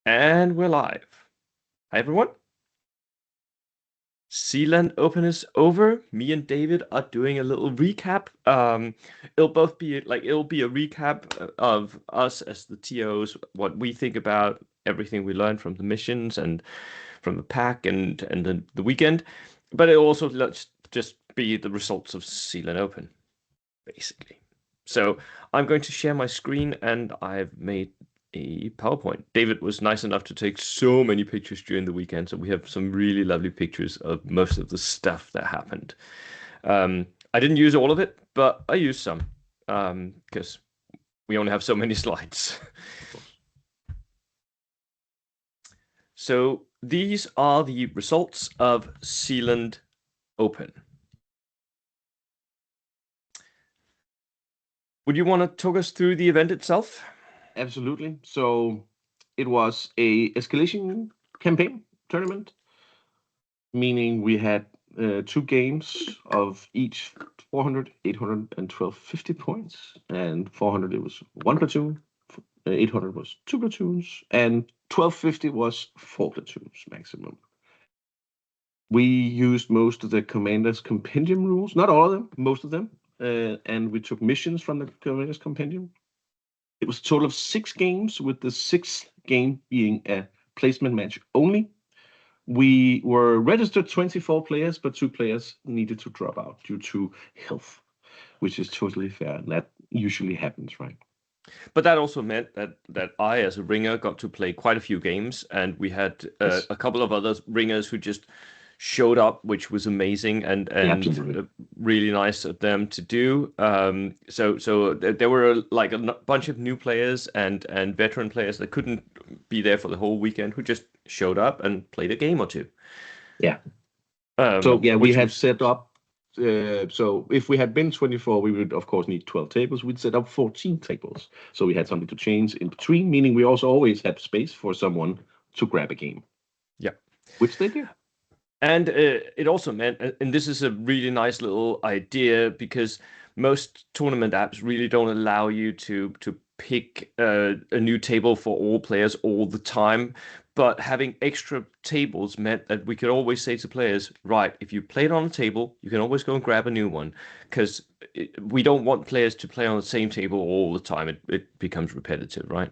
And we're live. Hi, everyone. Sealand Open is over. Me and David are doing a little recap. It'll be a recap of us as the TOs, what we think about everything we learned from the missions and from the pack and the weekend. But it also let's just be the results of Sealand Open, basically. So I'm going to share my screen, and I've made a PowerPoint. David was nice enough to take so many pictures during the weekend, so we have some really lovely pictures of most of the stuff that happened. I didn't use all of it, but I used some because we only have so many slides. So these are the results of Sealand Open. Would you want to talk us through the event itself? Absolutely. So it was a escalation campaign tournament, meaning we had 2 games of each 400, 800, and 1250 points. And 400 it was 1 platoon, 800 was 2 platoons, and 1250 was 4 platoons maximum. We used most of the Commander's Compendium rules, not all of them, most of them, and we took missions from the Commander's Compendium. It was a total of 6 games, with the 6th game being a placement match only. We were registered 24 players, but 2 players needed to drop out due to health, which is totally fair. And that usually happens, right? But that also meant that I, as a ringer, got to play quite a few games, and we had Yes. a couple of other ringers who just showed up, which was amazing and Absolutely. really nice of them to do. So there were like a bunch of new players and veteran players that couldn't be there for the whole weekend who just showed up and played a game or two. Yeah. So yeah, we Which had was set up. So if we had been 24, we would of course need 12 tables. We'd set up 14 tables, so we had something to change in between. Meaning we also always had space for someone to grab a game. Yeah, which they did. And it also meant, and this is a really nice little idea, because most tournament apps really don't allow you to pick a new table for all players all the time. But having extra tables meant that we could always say to players, right, if you played on a table, you can always go and grab a new one, because we don't want players to play on the same table all the time. It becomes repetitive, right?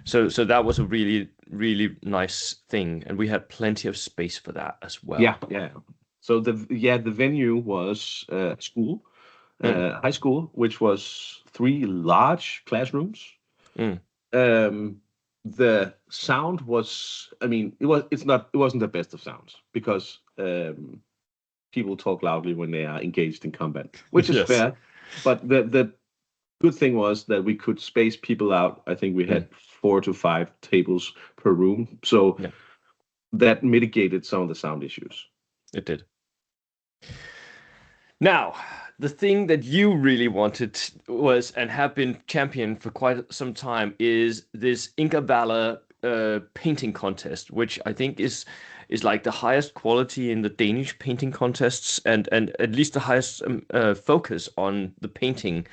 So that was a really nice thing, and we had plenty of space for that as well. Yeah. So the venue was school, high school, which was 3 large classrooms. Mm. The sound was, I mean, it wasn't the best of sounds, because people talk loudly when they are engaged in combat, which is Yes. fair. But the good thing was that we could space people out. I think we had 4 to 5 tables per room, so Yeah. that mitigated some of the sound issues. It did. Now, the thing that you really wanted was, and have been championed for quite some time, is this Inca Valor painting contest, which I think is like the highest quality in the Danish painting contests, and at least the highest focus on the painting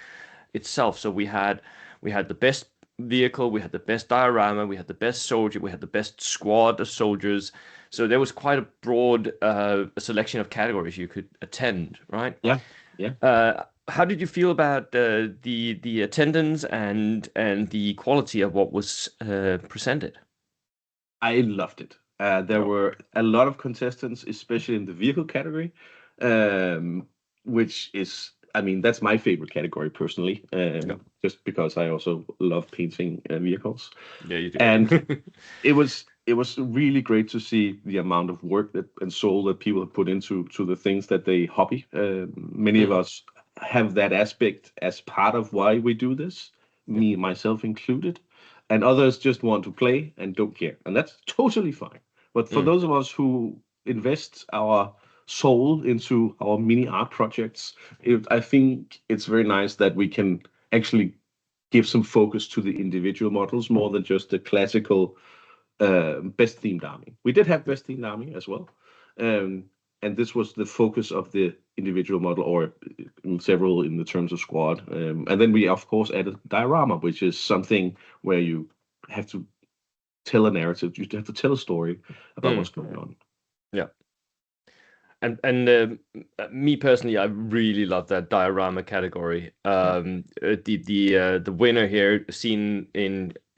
itself. So we had the best vehicle, we had the best diorama, we had the best soldier, we had the best squad of soldiers. So there was quite a broad selection of categories you could attend, right? Yeah. How did you feel about the attendance and the quality of what was presented? I loved it. There were a lot of contestants, especially in the vehicle category, which is, I mean, that's my favorite category personally, just because I also love painting vehicles. Yeah, you do. And it was really great to see the amount of work and soul that people have put into the things that they hobby. Many of us have that aspect as part of why we do this, me myself included, and others just want to play and don't care, and that's totally fine. But for those of us who invest our soul into our mini art projects, I think it's very nice that we can actually give some focus to the individual models more than just the classical best themed army. We did have best themed army as well, and this was the focus of the individual model, or several in the terms of squad. And then we of course added diorama, which is something where you have to tell a narrative. You have to tell a story about what's going on. Yeah. And me personally, I really love that diorama category. The winner here, seen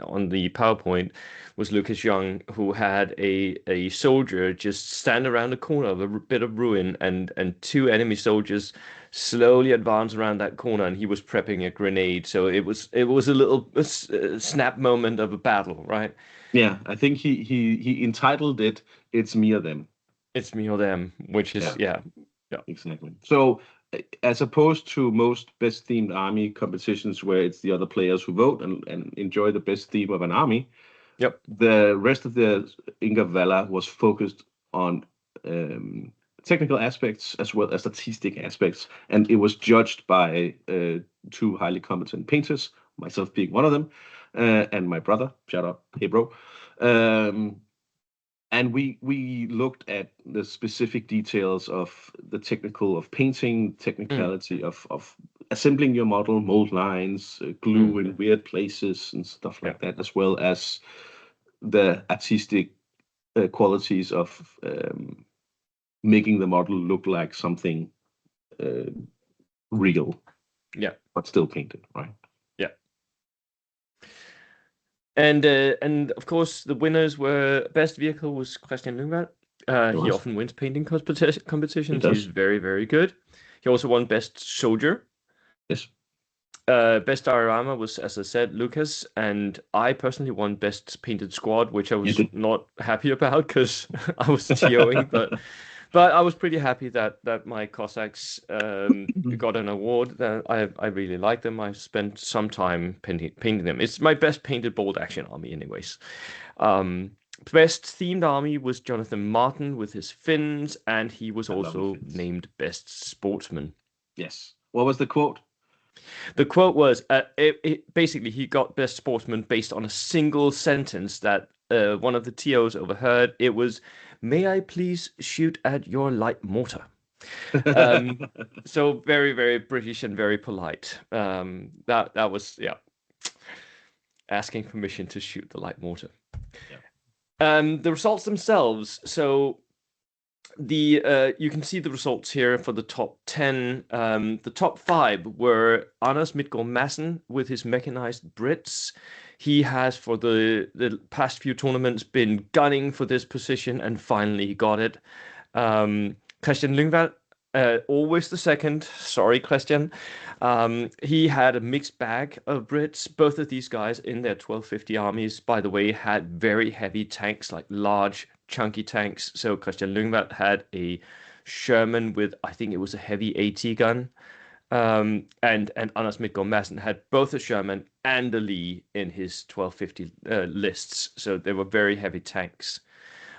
on the PowerPoint, was Lucas Young, who had a soldier just stand around the corner of a bit of ruin, and two enemy soldiers slowly advance around that corner, and he was prepping a grenade. So it was a little snap moment of a battle, right? Yeah, I think he entitled it "It's Me or Them." It's me or them, which is yeah. Exactly. So, as opposed to most best themed army competitions where it's the other players who vote and enjoy the best theme of an army, Yep. the rest of the Inga Valla was focused on technical aspects as well as artistic aspects, and it was judged by two highly competent painters, myself being one of them, and my brother. Shout out, hey bro. And we looked at the specific details of the painting, technicality of assembling your model, mold lines, glue in weird places and stuff like that, as well as the artistic qualities of making the model look like something real, but still painted, right? Yeah. And of course, the winners were best vehicle was Christian Lyngvad. He often wins painting competitions. He's very, very good. He also won best soldier. Yes. Best diorama was, as I said, Lucas, and I personally won best painted squad, which I was not happy about because I was TOing, but I was pretty happy that my Cossacks got an award. I really like them. I spent some time painting them. It's my best painted bold action army, anyways. Best themed army was Jonathan Martin with his Finns, and he was also named best sportsman. Yes. What was the quote? The quote was, basically, he got best sportsman based on a single sentence that one of the TOs overheard. It was, "May I please shoot at your light mortar?" So very, very British and very polite. That was, asking permission to shoot the light mortar. Yeah. The results themselves. So you can see the results here for the top 10. The top 5 were Anders Midtgaard Madsen with his mechanized Brits. He has, for the past few tournaments, been gunning for this position, and finally he got it. Christian Lyngvad, always the second. Sorry, Christian. He had a mixed bag of Brits. Both of these guys in their 1250 armies, by the way, had very heavy tanks, like large chunky tanks. So Christian Lyngvad had a Sherman with, I think it was a heavy AT gun. And Anders Midtgaard Madsen had both a Sherman and a Lee in his 1250 lists. So they were very heavy tanks.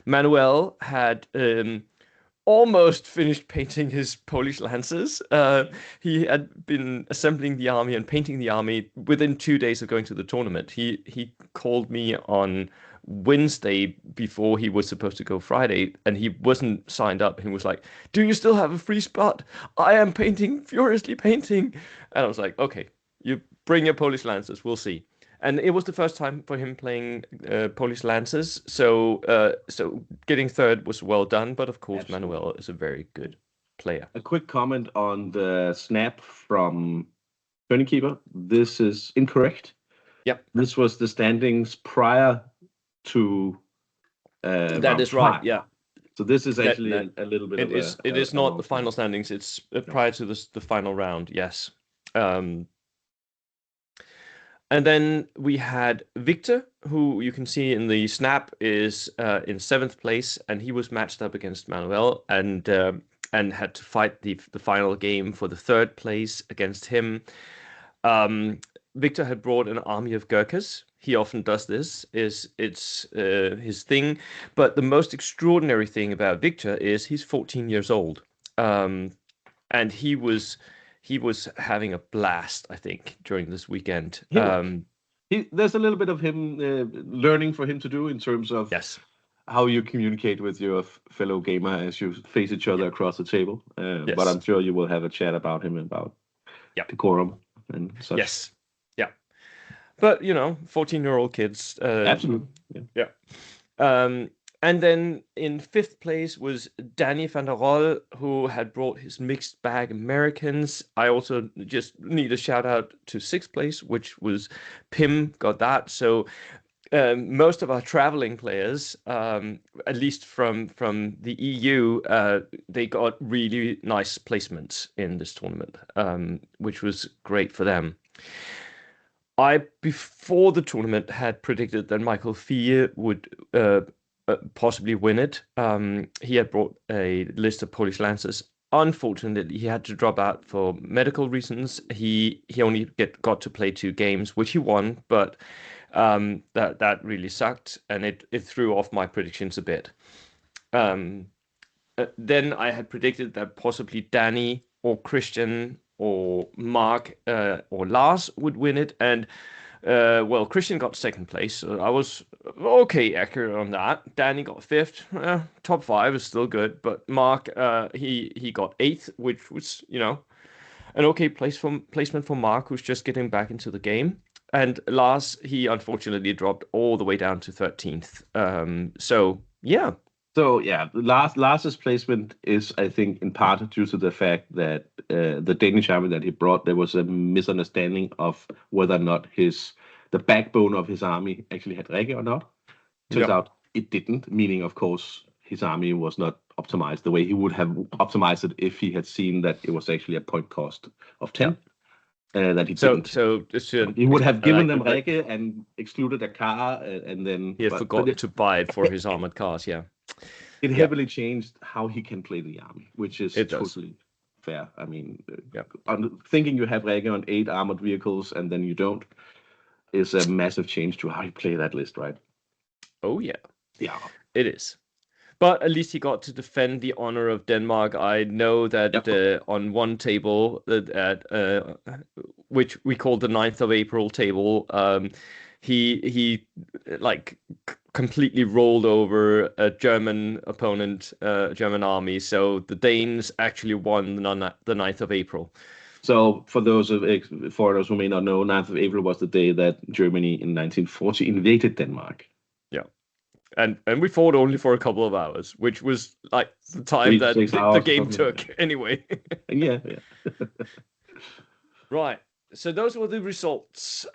Manuel had almost finished painting his Polish Lancers. He had been assembling the army and painting the army within 2 days of going to the tournament. He called me on Wednesday before he was supposed to go Friday, and he wasn't signed up. He was like, "Do you still have a free spot? I am painting, furiously painting." And I was like, "Okay, you bring your Polish Lancers, we'll see." And it was the first time for him playing Polish Lancers, so getting third was well done. But of course, absolutely, Manuel is a very good player. A quick comment on the snap from Keeper. This is incorrect. Yep. This was the standings prior to that is right. Yeah. So this is actually a little bit of a... It is not the final standings. It's prior to the final round. Yes. And then we had Victor, who you can see in the snap is in 7th place, and he was matched up against Manuel and had to fight the final game for the 3rd place against him. Victor had brought an army of Gurkhas. He often does this. It's his thing. But the most extraordinary thing about Victor is he's 14 years old, and he was having a blast, I think, during this weekend. There's a little bit of him learning for him to do in terms of how you communicate with your fellow gamer as you face each other across the table. But I'm sure you will have a chat about him, about decorum and such. Yes. Yeah. but 14-year-old kids. Absolutely. Yeah. And then in fifth place was Danny van der Rohe, who had brought his mixed bag Americans. I also just need a shout out to sixth place, which was Pim, got that. So most of our traveling players, at least from the EU, they got really nice placements in this tournament, which was great for them. I, before the tournament, had predicted that Michael Fie would possibly win it. He had brought a list of Polish Lancers. Unfortunately, he had to drop out for medical reasons. He only got to play 2 games, which he won, but that really sucked, and it threw off my predictions a bit. Then I had predicted that possibly Danny or Christian or Mark or Lars would win it, and well, Christian got second place, so I was okay accurate on that. Danny got fifth. Top 5 is still good, but Mark he got eighth, which was an okay placement for Mark, who's just getting back into the game. And Lars, he unfortunately dropped all the way down to 13th. So yeah. So yeah, Lars's placement is, I think, in part due to the fact that the Danish army that he brought, there was a misunderstanding of whether or not the backbone of his army actually had Rikke or not. Turns out it didn't, meaning, of course, his army was not optimized the way he would have optimized it if he had seen that it was actually a point cost of 10. That he didn't. So he would have given them Rikke and excluded a car, and then he forgot to buy it for his armored cars. Yeah, it heavily changed how he can play the army, which is totally fair. I mean, thinking you have Rikke on 8 armored vehicles and then you don't is a massive change to how you play that list, right? Oh yeah, it is. But at least he got to defend the honor of Denmark. I know that on one table, which we call the 9th of April table, he like completely rolled over a German opponent, German army. So the Danes actually won the 9th of April. So for those foreigners who may not know, 9th of April was the day that Germany in 1940 invaded Denmark. Yeah. And we fought only for a couple of hours, which was like the time that the game took anyway. Yeah. Right. So those were the results.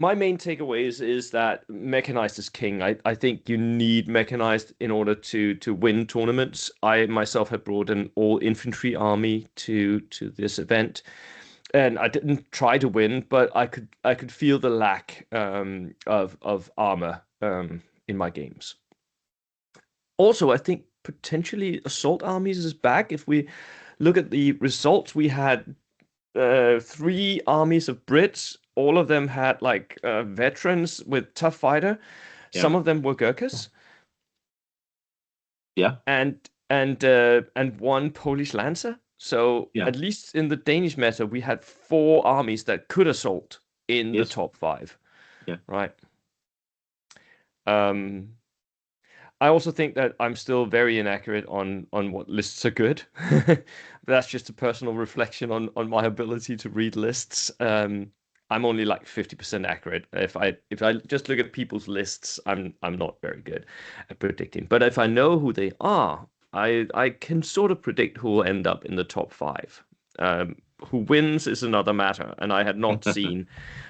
My main takeaways is that mechanized is king. I think you need mechanized in order to win tournaments. I myself have brought an all infantry army to this event, and I didn't try to win, but I could feel the lack of armor in my games. Also, I think potentially assault armies is back. If we look at the results, we had 3 armies of Brits. All of them had like veterans with tough fighter. Yeah. Some of them were Gurkhas. Yeah. And 1 Polish Lancer. So at least in the Danish meta, we had 4 armies that could assault in the top 5. Yeah. Right. I also think that I'm still very inaccurate on what lists are good. That's just a personal reflection on my ability to read lists. I'm only like 50% accurate. If I just look at people's lists, I'm not very good at predicting. But if I know who they are, I can sort of predict who will end up in the top 5. Who wins is another matter, and I had not seen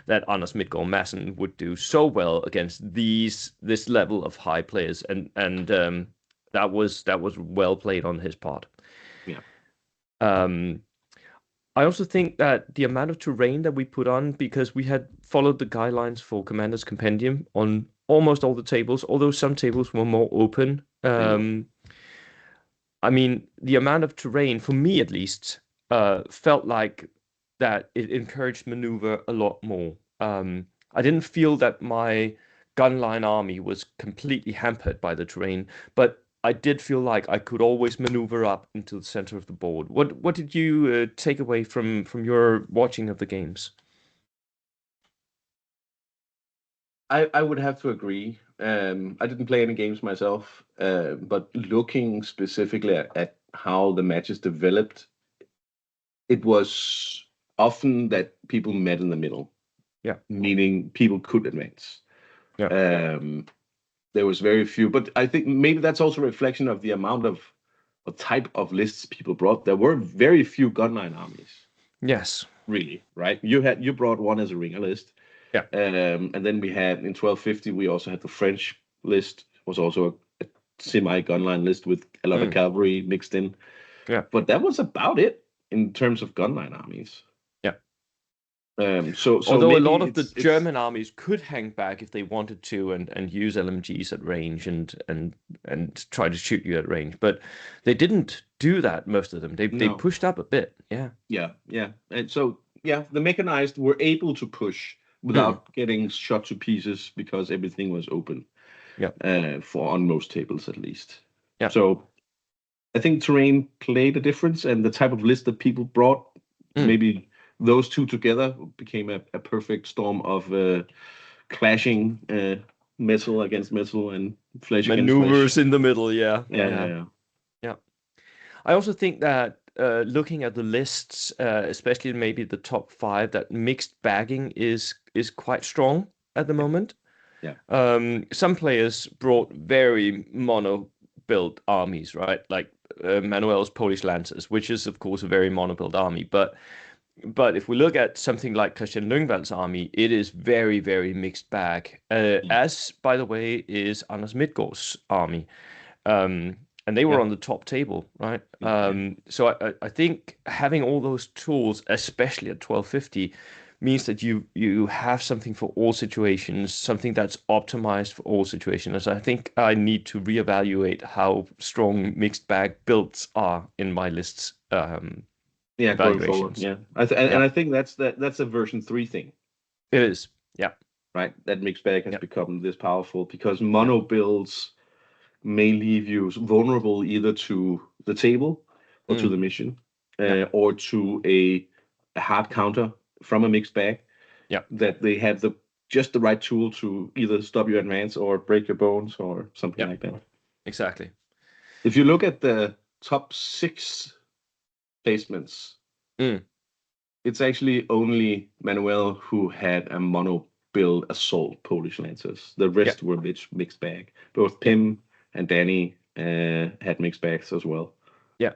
that Anders Midtgaard Madsen would do so well against this level of high players, and that was well played on his part. Yeah. I also think that the amount of terrain that we put on, because we had followed the guidelines for Commander's Compendium on almost all the tables, although some tables were more open. I mean, the amount of terrain, for me at least, felt like that it encouraged maneuver a lot more. I didn't feel that my gunline army was completely hampered by the terrain, but I did feel like I could always maneuver up into the center of the board. What did you take away from your watching of the games? I would have to agree. I didn't play any games myself, but looking specifically at how the matches developed, it was often that people met in the middle. Yeah. meaning people could advance. Yeah. There was very few, but I think maybe that's also a reflection of the amount of the type of lists people brought. There were very few gunline armies, Yes. really, right? You brought one as a ringer list, Yeah. and then we had in 1250 we also had the French list, was also a semi gunline list with a lot of cavalry mixed in. Yeah. But that was about it in terms of gunline armies. Yeah. So Although a maybe lot of the it's German armies could hang back if they wanted to and use LMGs at range and try to shoot you at range, but they didn't do that. Most of them they no, pushed up a bit. Yeah. yeah, and so yeah, the mechanized were able to push Mm. without getting shot to pieces because everything was open, Yeah. for on most tables at least. Yeah. So I think terrain played a difference, and the type of list that people brought, Mm. maybe those two together became a perfect storm of clashing metal against metal and flesh against flesh. Maneuvers in the middle. Yeah. Yeah, yeah, Yeah. yeah. Yeah. I also think that looking at the lists, especially maybe the top five, that mixed bagging is quite strong at the moment. Yeah. Some players brought very mono built armies, right? Like Manuel's Polish Lancers, which is of course a very mono built army. But if we look at something like Christian Lyngvald's army, it is very, very mixed bag. As by the way is Anders Midtgaard's army. And they were Yeah. on the top table, right? Yeah. So I think having all those tools, especially at 1250, means that you have something for all situations, something that's optimized for all situations. I think I need to reevaluate how strong mixed bag builds are in my lists Yeah, going forward. evaluations. Yeah. Yeah, And I think that's a version 3 thing, it is. Yeah, right? That mixed bag has yeah, become this powerful because yeah, mono builds may leave you vulnerable either to the table or to mm, the mission, yeah, or to a hard counter from a mixed bag yeah, that they have just the right tool to either stop your advance or break your bones or something yeah, like that. exactly. If you look at the top 6 placements, Mm, it's actually only Manuel who had a mono build assault Polish Lancers. The yeah, rest were mixed bag. Both yeah, Pim and Danny had mixed bags as well. yeah.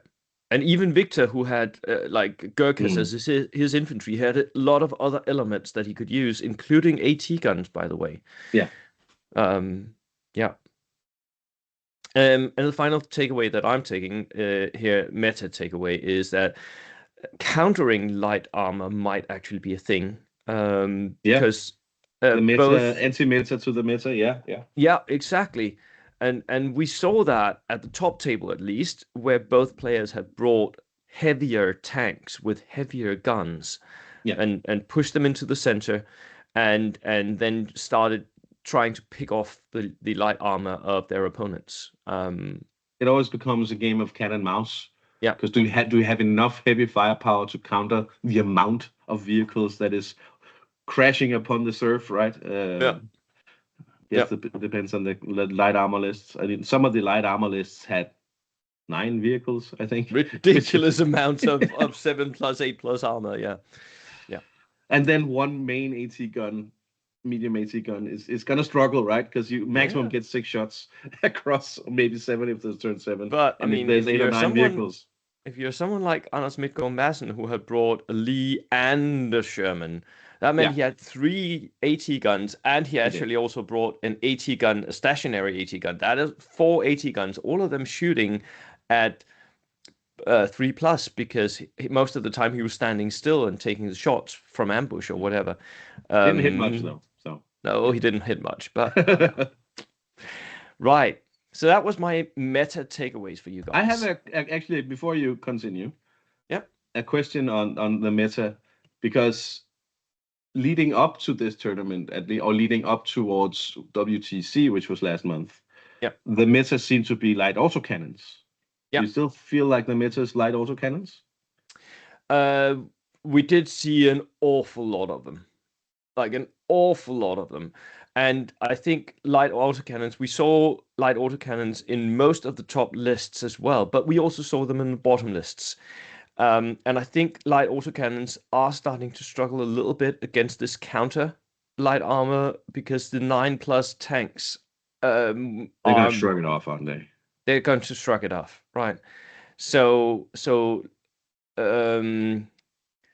And even Victor, who had like Gurkhas Mm. as his infantry, had a lot of other elements that he could use, including AT guns, by the way. Yeah. Yeah. And the final takeaway that I'm taking here, meta takeaway, is that countering light armor might actually be a thing. Yeah. Because The meta, both, anti-meta to the meta. Yeah. Yeah. yeah, exactly. And we saw that at the top table at least, where both players had brought heavier tanks with heavier guns Yeah. and pushed them into the center and then started trying to pick off the light armor of their opponents. It always becomes a game of cat and mouse. Yeah. Because do you have enough heavy firepower to counter the amount of vehicles that is crashing upon the surf, right? Yeah. Yes, it depends on the light armor lists. I mean, some of the light armor lists had 9 vehicles, I think. Ridiculous amounts of 7+8+ armor. Yeah. Yeah. And then one main AT gun, medium AT gun, is gonna struggle, right? Because you maximum Yeah. get 6 shots across, maybe 7 if there's turn 7, But I and if mean, there's 8 or 9 vehicles. if you're someone like Anders Midtgaard Madsen who had brought a Lee and a Sherman, that meant Yeah, he had 3 AT guns, and he he did. actually also brought an AT gun, a stationary AT gun. That is 4 AT guns, all of them shooting at 3+, because most of the time he was standing still and taking the shots from ambush or whatever. Didn't hit much though. So No, he didn't hit much, but yeah. Right. So that was my meta takeaways for you I have guys. actually, before you continue, Yep. a question on the meta, because leading up to this tournament, or leading up towards WTC, which was last month, Yep. the meta seemed to be light autocannons. Do you Yep. still feel like the meta is light autocannons? Uh, we did see an awful lot of them, like an awful lot of them. And I think light autocannons, we saw light autocannons in most of the top lists as well, but we also saw them in the bottom lists. And I think light autocannons are starting to struggle a little bit against this counter light armor because the 9+ tanks They're gonna are shrug it off, aren't they? they're going to shrug it off, right? So um,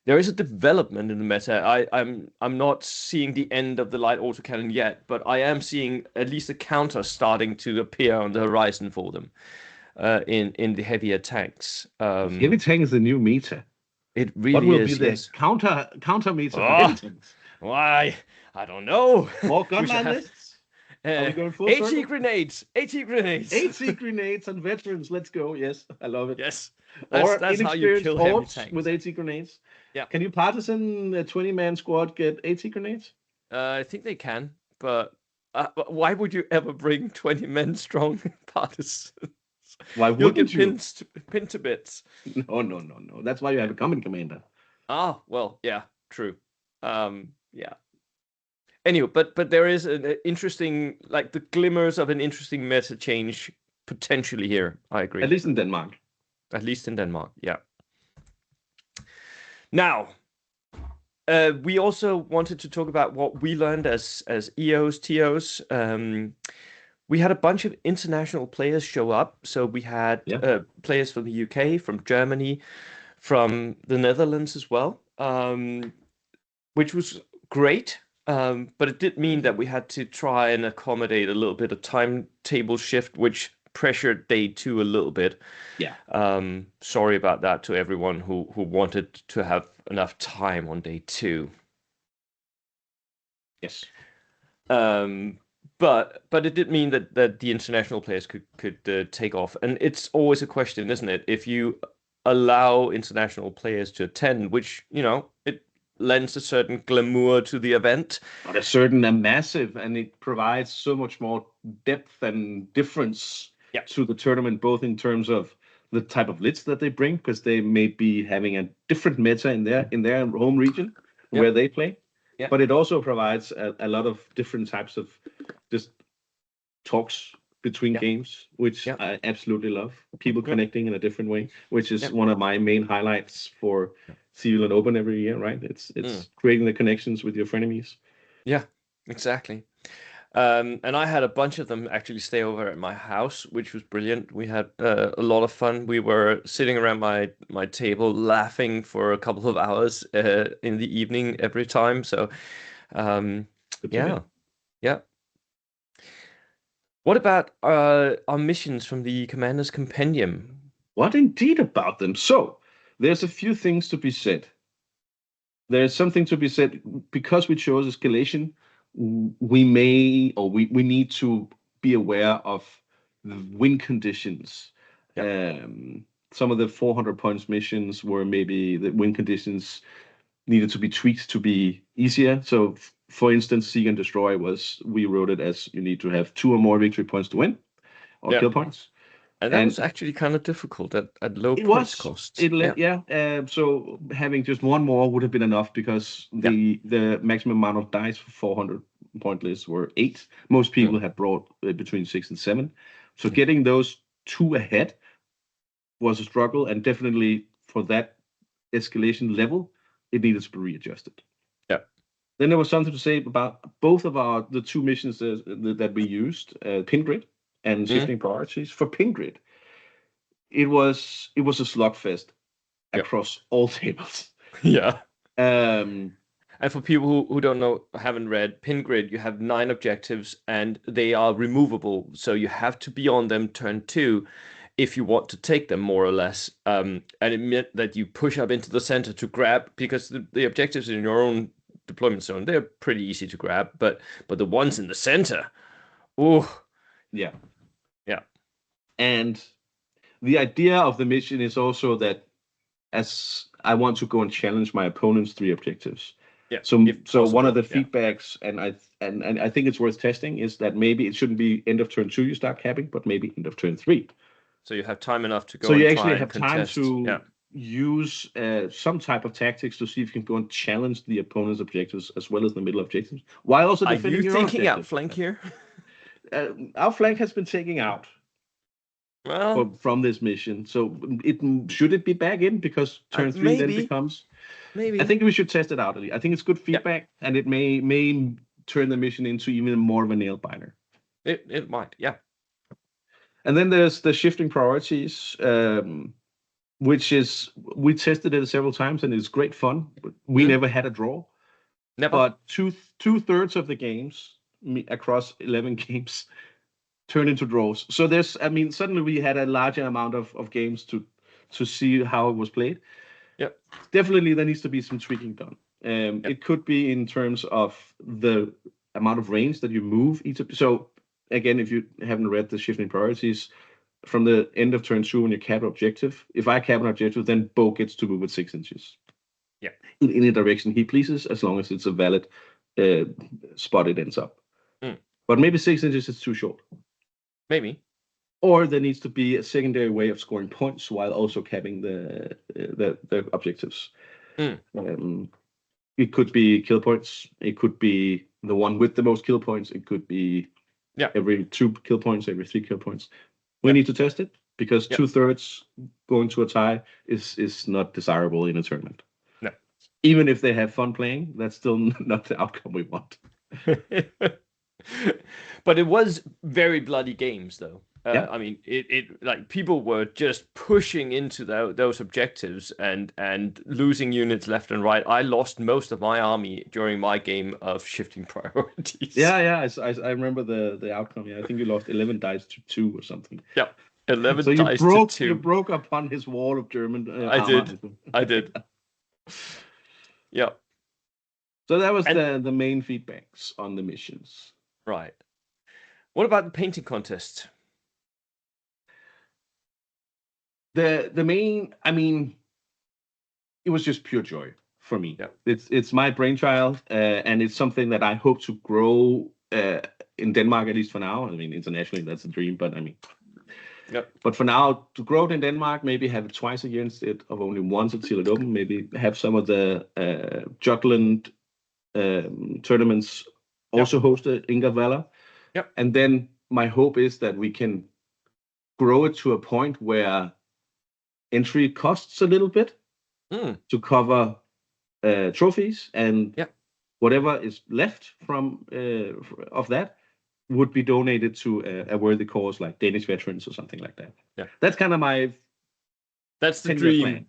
there is a development in the meta. I'm not seeing the end of the light autocannon yet, but I am seeing at least a counter starting to appear on the horizon for them in the heavier tanks. If heavy tank is the new meta, It what really will be is, the yes. counter meta for heavy Oh, tanks? why? I don't know. More We should gunline have lists? Are we going full AT circle? grenades. AT grenades. AT grenades and veterans. Let's go. Yes, I love it. Yes, Or that's how you inexperienced kill heavy hordes with tanks. AT grenades. Yeah, Can you partisan a 20-man squad get AT grenades? I think they can, but why would you ever bring 20 men strong partisans? Why You'll wouldn't get you? pinned to bits. No, no, no, no. That's why you have a common commander. Ah, well, yeah, true. Yeah. Anyway, but there is an interesting, like the glimmers of an interesting meta change potentially here. I At agree. least in Denmark. At least in Denmark, yeah. Now, we also wanted to talk about what we learned as EOs, TOs. We had a bunch of international players show up. So we had Yeah. players from the UK, from Germany, from the Netherlands as well, which was great. But it did mean that we had to try and accommodate a little bit of timetable shift, which pressured day 2 a little bit. Yeah. Sorry about that to everyone who wanted to have enough time on day 2. Yes. But it did mean that the international players could take off, and it's always a question, isn't it? If you allow international players to attend, which it lends a certain glamour to the event. But a massive, and it provides so much more depth and difference to the tournament, both in terms of the type of lists that they bring, because they may be having a different meta in their home region where they play. Yeah. But it also provides a lot of different types of just talks between games, which I absolutely love. People connecting in a different way, which is one of my main highlights for Sealand Open every year, right? It's creating the connections with your frenemies. Yeah, exactly. And I had a bunch of them actually stay over at my house, which was brilliant. We had a lot of fun. We were sitting around my table laughing for a couple of hours in the evening every time. So, yeah. What about our missions from the Commander's Compendium? What indeed about them? So, there's a few things to be said. There's something to be said because we chose escalation. We need to be aware of the win conditions. Some of the 400 points missions were maybe the win conditions needed to be tweaked to be easier. So, for instance, Seek and Destroy we wrote it as you need to have 2 or more victory points to win, or kill points. And that was actually kind of difficult at low points costs. So having just one more would have been enough because the maximum amount of dice for 400 point lists were 8. Most people had brought between 6 and 7. So getting those 2 ahead was a struggle, and definitely for that escalation level, it needed to be readjusted. Yeah. Then there was something to say about both of the 2 missions that we used, Pin Grid and Shifting Priorities. For Pin Grid, it was a slugfest across all tables. Yeah. And for people who don't know, haven't read Pin Grid, you have 9 objectives and they are removable. So you have to be on them turn 2 if you want to take them, more or less. And it meant that you push up into the center to grab, because the objectives in your own deployment zone, they're pretty easy to grab, but the ones in the center, yeah. And the idea of the mission is also that as I want to go and challenge my opponent's 3 objectives. Yeah. So one of the feedbacks, and I think it's worth testing, is that maybe it shouldn't be end of turn 2 you start capping, but maybe end of turn 3. So you have time enough to go. So you and actually try have and time contest. to use some type of tactics to see if you can go and challenge the opponent's objectives as well as the middle objectives, while also defending your own objectives. Outflank here? Outflank has been taking out. Well, from this mission. So should it be back in because turn 3 then maybe, becomes. I maybe. think we should test it out. I think it's good Yeah, feedback, and it may turn the mission into even more of a nail biter. it might. Yeah. And then there's the shifting priorities, which is we tested it several times and it's great fun. We Mm, never had a draw, never. but two-thirds of the games across 11 games turn into draws. So suddenly we had a larger amount of games to see how it was played. Yep. Definitely there needs to be some tweaking done. Yep. It could be in terms of the amount of range that you move each. So again, if you haven't read the shifting priorities, from the end of turn 2 when you cap an objective, if I cap an objective, then Bo gets to move it 6 inches. Yeah. In any direction he pleases, as long as it's a valid uh, spot it ends up. Mm, But maybe 6 inches is too short. maybe. Or there needs to be a secondary way of scoring points while also capping the objectives. Mm, It could be kill points. It could be the one with the most kill points. It could be yeah. every 2 kill points, every 3 kill points. We Yep. need to test it because Yep. 2/3 going to a tie is not desirable in a tournament. No. Even if they have fun playing, that's still not the outcome we want. But it was very bloody games, though. Yeah. I mean, it like people were just pushing into those objectives and losing units left and right. I lost most of my army during my game of shifting priorities. Yeah. I remember the outcome. Yeah, I think you lost 11 dice to 2 or something. Yeah, 11 So you dice broke to 2. you broke upon his wall of German I armor. did. I did. Yeah. So that was And the main feedbacks on the missions. right. What about the painting contest? The main, it was just pure joy for me. Yeah. It's my brainchild, and it's something that I hope to grow in Denmark, at least for now. I mean, internationally, that's a dream, but Yep. But for now, to grow it in Denmark, maybe have it twice a year instead of only once at Sealand Open. Maybe have some of the Jutland tournaments also hosted in Gavella. Yep. And then my hope is that we can grow it to a point where entry costs a little bit to cover trophies, and whatever is left from of that would be donated to a worthy cause like Danish veterans or something like that. Yeah, that's kind of my. That's the dream. Plan.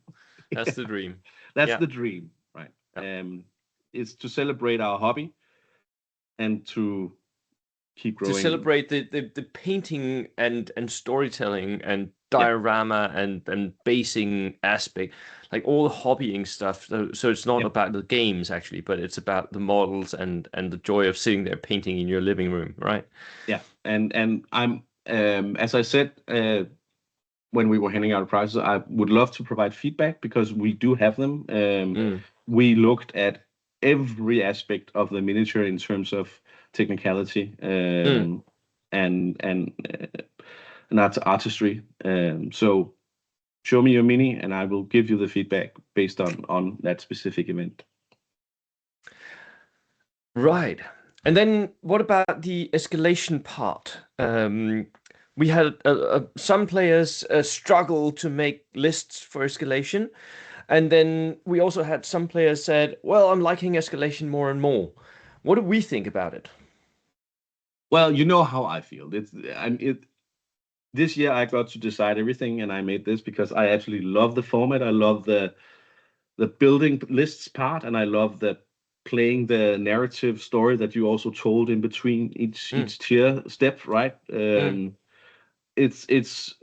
That's the dream. That's the dream, right? Yeah. Is to celebrate our hobby and to keep growing. To celebrate the painting and storytelling and diorama and basing aspect, like all the hobbying stuff. So it's not about the games actually, but it's about the models and the joy of sitting there painting in your living room, right? Yeah, and I'm as I said when we were handing out prizes, I would love to provide feedback because we do have them. We looked at every aspect of the miniature in terms of technicality and artistry. So show me your mini and I will give you the feedback based on that specific event. Right. And then what about the escalation part? We had some players struggle to make lists for escalation. And then we also had some players said, well, I'm liking escalation more and more. What do we think about it? Well, you know how I feel. This year I got to decide everything, and I made this because I absolutely love the format. I love the building lists part, and I love the playing the narrative story that you also told in between each tier step, right? It's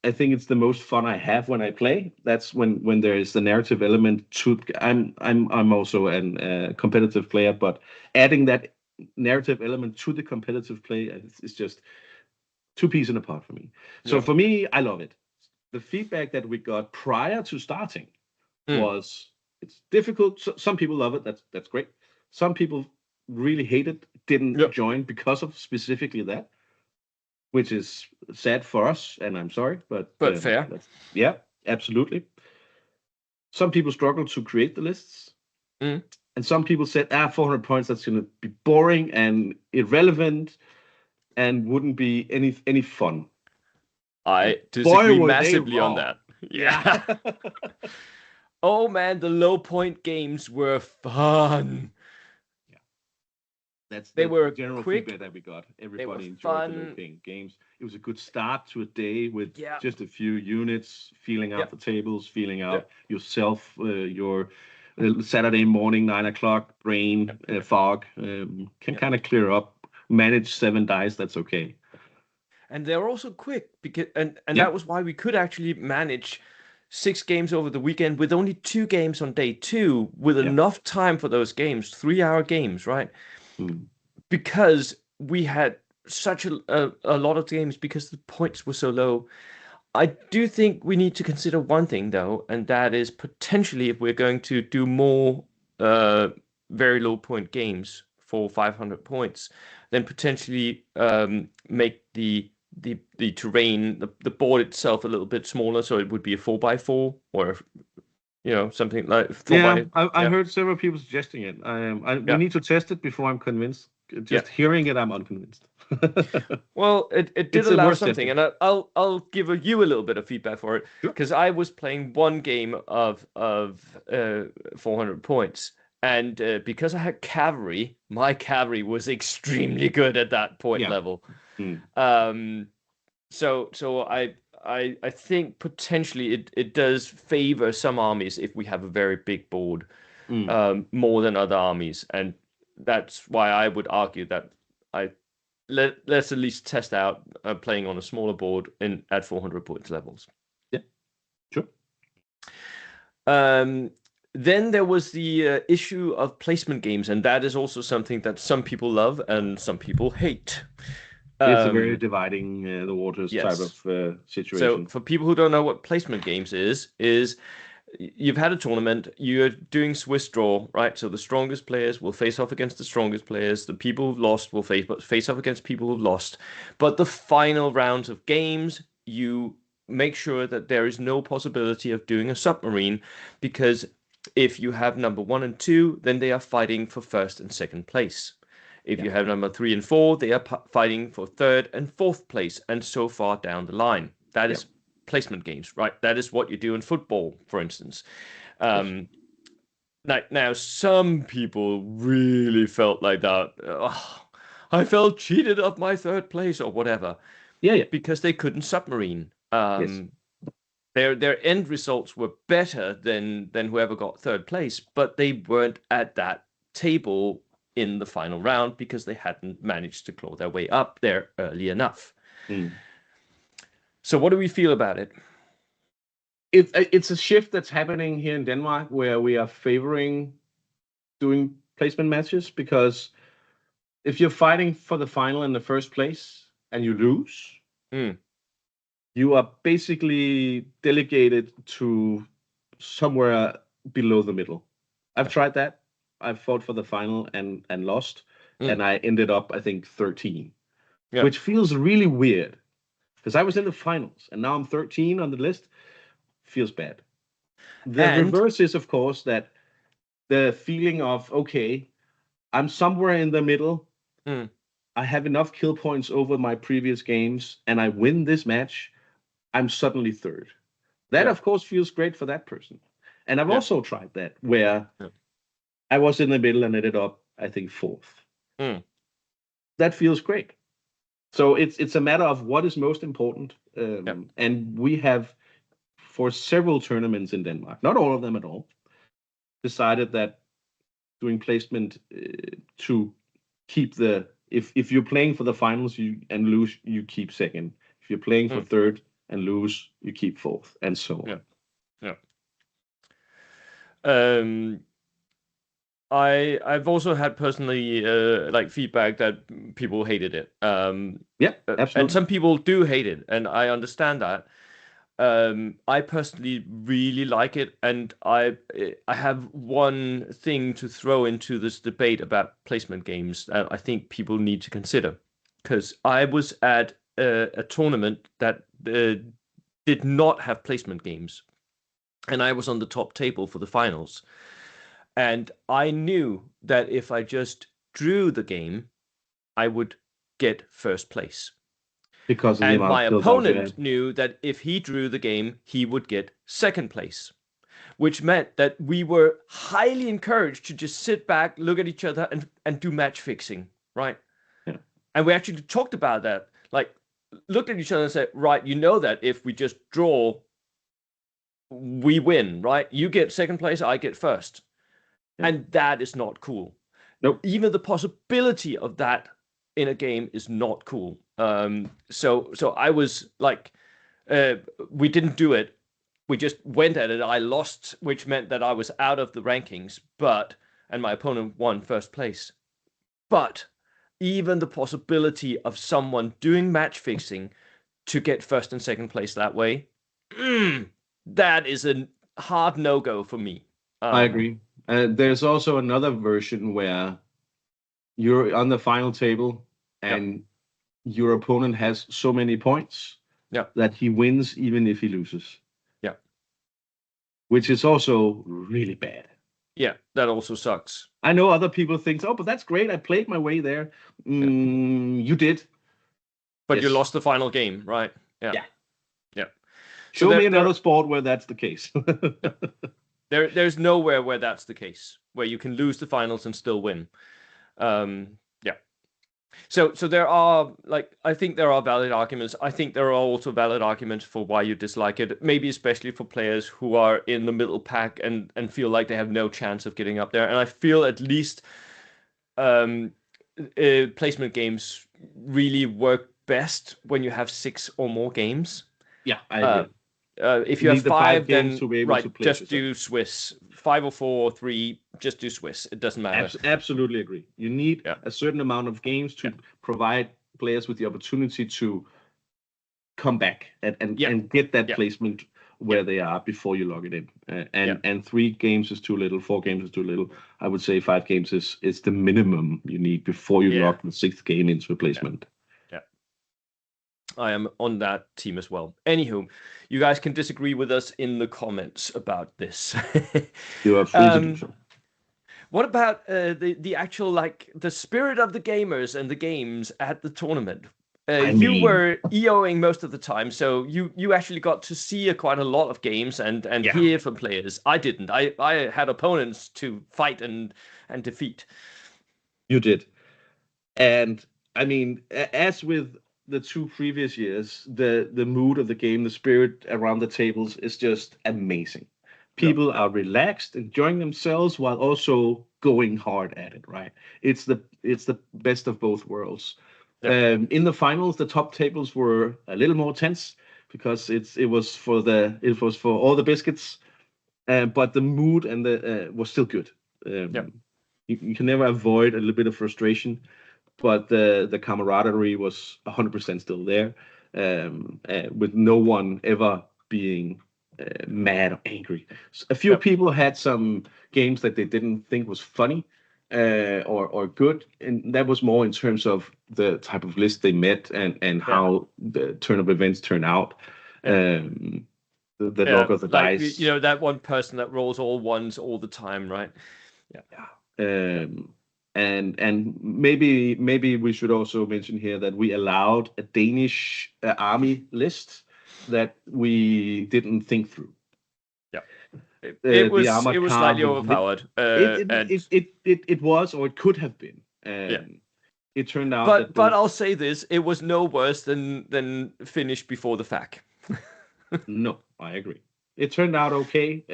I think it's the most fun I have when I play. That's when there is the narrative element to. I'm also a competitive player, but adding that narrative element to the competitive play is just two peas in a pod for me. So for me, I love it. The feedback that we got prior to starting was it's difficult. Some people love it. That's great. Some people really hate it, didn't join because of specifically that, which is sad for us, and I'm sorry, but fair. Yeah, absolutely. Some people struggle to create the lists, and some people said, 400 points, that's going to be boring and irrelevant and wouldn't be any fun. I Boy, disagree were they massively on wrong. that. Yeah. Yeah. Oh man, the low point games were fun. Yeah. That's They the were general quick. feedback that we got. They were Everybody enjoyed the low fun. ping games. It was a good start to a day with Yeah. just a few units, feeling Yeah. out the tables, feeling Yeah. out yourself, your Saturday morning, 9 o'clock brain fog can Yeah. kind of clear up. Manage 7 dice. That's okay. And they're also quick because and Yeah. that was why we could actually manage 6 games over the weekend with only 2 games on day 2 with Yeah. enough time for those games, 3-hour games, right? Mm. Because we had such a lot of games because the points were so low. I do think we need to consider one thing though, and that is potentially if we're going to do more uh, very low point games for 500 points, then potentially make the terrain, the board itself a little bit smaller, so it would be a 4x4 or something like four Yeah, by I yeah heard several people suggesting it. We yeah need to test it before I'm convinced. yeah. Just hearing it, I'm unconvinced. Well, it did It's allow worth something, testing. and I'll give you a little bit of feedback for it Sure. because I was playing one game of 400 points, and because I had cavalry, my cavalry was extremely good at that point Yeah. level. Mm. Um, so I think potentially it does favor some armies if we have a very big board, Mm. more than other armies, and that's why I would argue that I let's at least test out playing on a smaller board in at 400 points levels. Yeah. Sure. Um, then there was the issue of placement games, and that is also something that some people love and some people hate. It's a very Um, dividing the waters type yes. of So situation. for people who don't know what placement games is you've had a tournament, you're doing Swiss draw, right? So the strongest players will face off against the strongest players. The people who've lost will face off against people who've lost. But the final rounds of games, you make sure that there is no possibility of doing a submarine because if you have number 1 and 2, then they are fighting for first and second place. If Yeah. you have number 3 and 4, they are fighting for third and fourth place, and so far down the line. That Yeah. is placement games, right? That is what you do in football, for instance. Yes. Um, now, some people really felt like that. "Oh, I felt cheated of my third place or whatever Yeah. Yeah. because they couldn't submarine. Yes. Their end results were better than whoever got third place, but they weren't at that table in the final round because they hadn't managed to claw their way up there early enough. Mm. So, what do we feel about it? It's a shift that's happening here in Denmark where we are favoring doing placement matches because if you're fighting for the final in the first place and you lose, Mm, you are basically delegated to somewhere below the middle. I've yeah, tried that. I've fought for the final and lost, mm, and I ended up I think 13, yeah. which feels really weird because I was in the finals and now I'm 13 on the list. Feels bad. The And reverse is of course that the feeling of okay, I'm somewhere in the middle. mm, I have enough kill points over my previous games, and I win this match. I'm suddenly third. That, yeah, of course, feels great for that person. And I've yeah, also tried that where yeah, I was in the middle and ended up, I think, fourth. mm, That feels great. So it's a matter of what is most important. yeah, And we have, for several tournaments in Denmark, not all of them at all, decided that doing placement to keep the if you're playing for the finals you and lose, you keep second. If you're playing for mm, third and lose, you keep fourth, and so yeah, on. yeah. Um, I've also had personally like feedback that people hated it. Yeah, And absolutely. some people do hate it, and I understand that. I personally really like it, and I have one thing to throw into this debate about placement games that I think people need to consider, because I was at a tournament that did not have placement games, and I was on the top table for the finals, and I knew that if I just drew the game, I would get first place. Because of the And amount my of kills also had. opponent knew that if he drew the game, he would get second place, which meant that we were highly encouraged to just sit back, look at each other, and do match fixing, right? Yeah. And we actually talked about that, like looked at each other and said, right, you know that if we just draw, we win, right? You get second place, I get first. Yeah. And that is not cool. Nope. Even the possibility of that in a game is not cool. So I was like, we didn't do it. We just went at it. I lost, which meant that I was out of the rankings, and my opponent won first place. But even the possibility of someone doing match fixing to get first and second place that way, that is a hard no-go for me. I agree. There's also another version where you're on the final table and your opponent has so many points that he wins even if he loses. Yeah. Which is also really bad. Yeah, that also sucks. I know other people think, oh, but that's great. I played my way there. You did. But you lost the final game, right? Yeah. Show me another sport where that's the case. There's nowhere where that's the case, where you can lose the finals and still win. So there are, like, I think there are valid arguments. I think there are also valid arguments for why you dislike it, maybe especially for players who are in the middle pack and feel like they have no chance of getting up there. And I feel at least placement games really work best when you have 6 or more games. Yeah, I agree. If you have 5, then right, just do Swiss. 5 or 4 or 3, just do Swiss. It doesn't matter. Absolutely agree. You need a certain amount of games to provide players with the opportunity to come back and get that placement where they are before you log it in. And 3 games is too little, 4 games is too little. I would say 5 games is the minimum you need before you log the 6th game into a placement. I am on that team as well. Anywho, you guys can disagree with us in the comments about this. You are free to do so. What about the actual, like, the spirit of the gamers and the games at the tournament? You were EOing most of the time, so you actually got to see quite a lot of games and hear from players. I didn't. I had opponents to fight and defeat. You did. And, I mean, as with the 2 previous years, the mood of the game, the spirit around the tables is just amazing. People are relaxed, enjoying themselves while also going hard at it, right? It's the best of both worlds. In the finals, the top tables were a little more tense because it was for all the biscuits, but the mood and was still good. You can never avoid a little bit of frustration, but the camaraderie was 100% still there, with no one ever being mad or angry. A few people had some games that they didn't think was funny or good, and that was more in terms of the type of list they met and how the turn of events turn out. The log of the dice. You know, that one person that rolls all ones all the time, right? And maybe we should also mention here that we allowed a Danish army list that we didn't think through. It was slightly overpowered. It was, or it could have been. It turned out but I'll say this: it was no worse than Finnish before the FAQ. No, I agree. It turned out okay.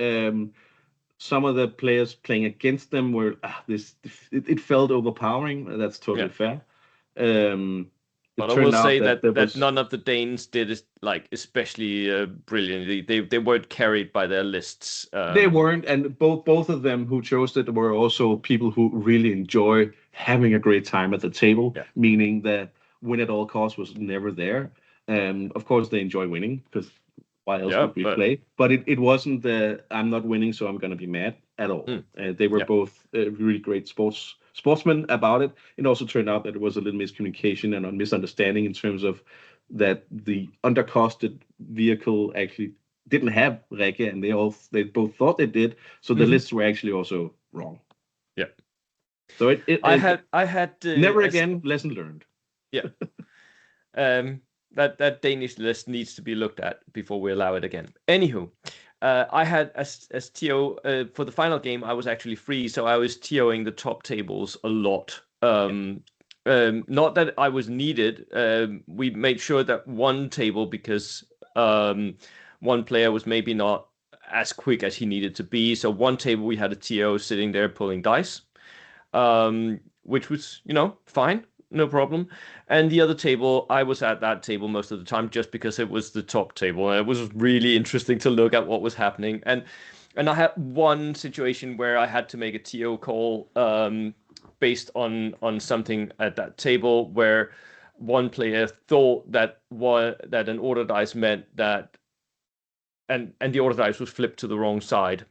Some of the players playing against them were it felt overpowering. That's totally fair. But I will say that none of the Danes did like especially brilliantly. They weren't carried by their lists. They weren't, and both of them who chose it were also people who really enjoy having a great time at the table. Meaning that win at all costs was never there. Of course, they enjoy winning because why else would we play? But it wasn't the I'm not winning, so I'm going to be mad at all. They were both really great sportsmen about it. It also turned out that it was a little miscommunication and a misunderstanding in terms of that the undercosted vehicle actually didn't have Reke, and they both thought they did. So the lists were actually also wrong. So I had never again. Lesson learned. that Danish list needs to be looked at before we allow it again. Anywho, I had as TO for the final game. I was actually free, so I was TOing the top tables a lot. Not that I was needed. We made sure that one table, because one player was maybe not as quick as he needed to be. So one table we had a TO sitting there pulling dice, which was, fine, no problem. And the other table, I was at that table most of the time just because it was the top table. And it was really interesting to look at what was happening. And I had one situation where I had to make a TO call based on something at that table where one player thought that an order dice meant that, and the order dice was flipped to the wrong side.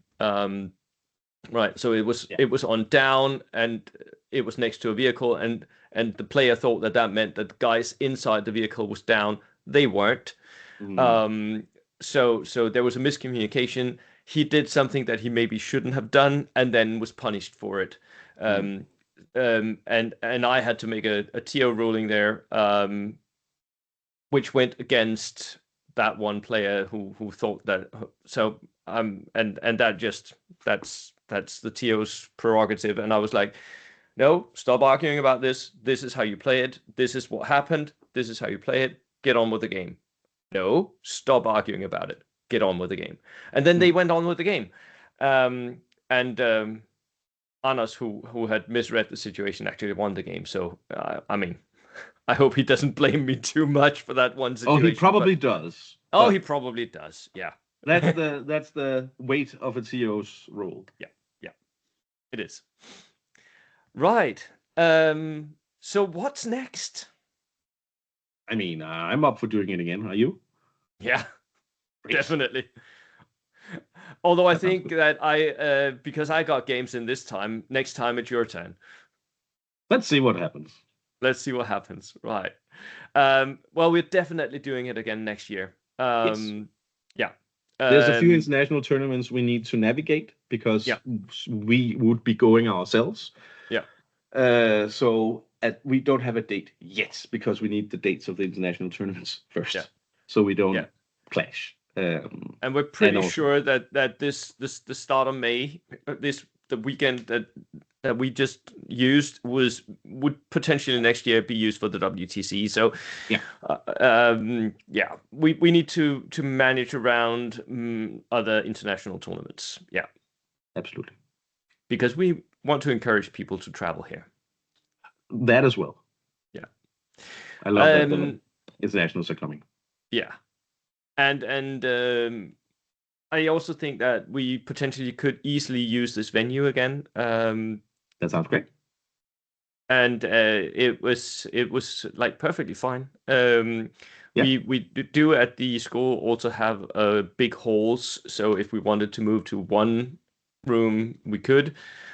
Right, so it was on down, and it was next to a vehicle, and the player thought that meant that the guys inside the vehicle was down. They weren't. So there was a miscommunication. He did something that he maybe shouldn't have done, and then was punished for it. And I had to make a TO ruling there, which went against that one player who thought that. So and that's the TO's prerogative. And I was like, no, stop arguing about this. This is how you play it. This is what happened. This is how you play it. Get on with the game. No, stop arguing about it. Get on with the game. And then they went on with the game. Anders, who had misread the situation, actually won the game. So, I mean, I hope he doesn't blame me too much for that one situation. Oh, he probably does. Oh, he probably does. Yeah. That's the weight of a TO's role. Yeah, it is. Right. So what's next? I mean, I'm up for doing it again. Are you? Yeah, definitely. Although I think that because I got games in this time, next time it's your turn. Let's see what happens. Let's see what happens. Right. Well, we're definitely doing it again next year. Yes. Yeah. There's a few international tournaments we need to navigate because we would be going ourselves. Yeah. So we don't have a date yet because we need the dates of the international tournaments first, so we don't clash. And we're pretty sure that the start of May, the weekend that we just used would potentially next year be used for the WTC. So we need to manage around other international tournaments. Yeah, absolutely, because we want to encourage people to travel here. That as well. Yeah, I love that the internationals are coming. Yeah, and I also think that we potentially could easily use this venue again. That sounds great. And it was like perfectly fine. We do at the school also have big halls, so if we wanted to move to one room, we could.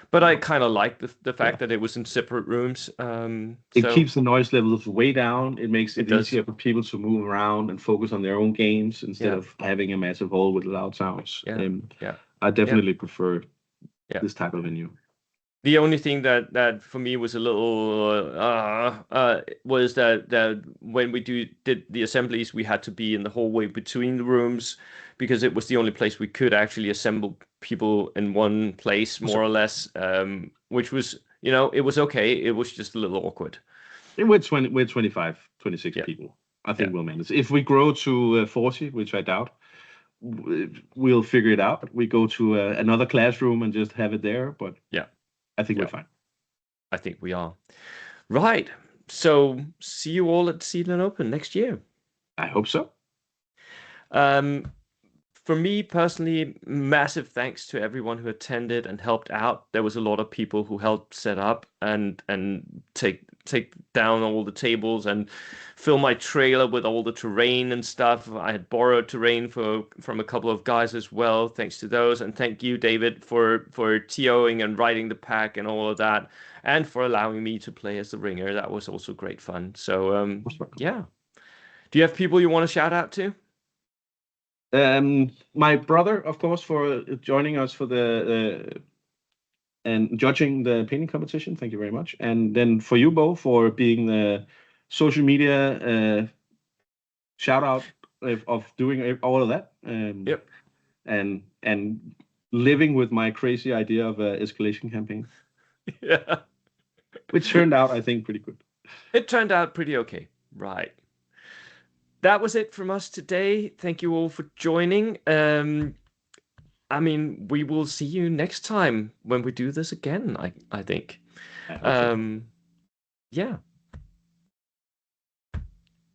But I kind of like the fact that it was in separate rooms. It keeps the noise levels way down. It makes it easier for people to move around and focus on their own games instead of having a massive hall with loud sounds. I definitely prefer this type of venue. The only thing that for me was a little was that when we did the assemblies, we had to be in the hallway between the rooms because it was the only place we could actually assemble people in one place, more or less. Which was, it was okay. It was just a little awkward. We're 25, 26 people. I think we'll manage. If we grow to 40, which I doubt, we'll figure it out. We go to another classroom and just have it there. But I think we're fine. I think we are. Right. So see you all at Sealand Open next year. I hope so. For me personally, massive thanks to everyone who attended and helped out. There was a lot of people who helped set up and take down all the tables and fill my trailer with all the terrain and stuff. I had borrowed terrain from a couple of guys as well. Thanks to those, and thank you, David, for TOing and writing the pack and all of that, and for allowing me to play as the ringer. That was also great fun. So yeah. Do you have people you want to shout out to? My brother, of course, for joining us for and judging the painting competition. Thank you very much. And then for you, Bo, for being the social media shout out of doing all of that. Yep. And living with my crazy idea of an escalation campaign, Yeah. which turned out, I think, pretty good. It turned out pretty okay. Right. That was it from us today. Thank you all for joining. I mean, we will see you next time when we do this again, I think. I hope so. Yeah.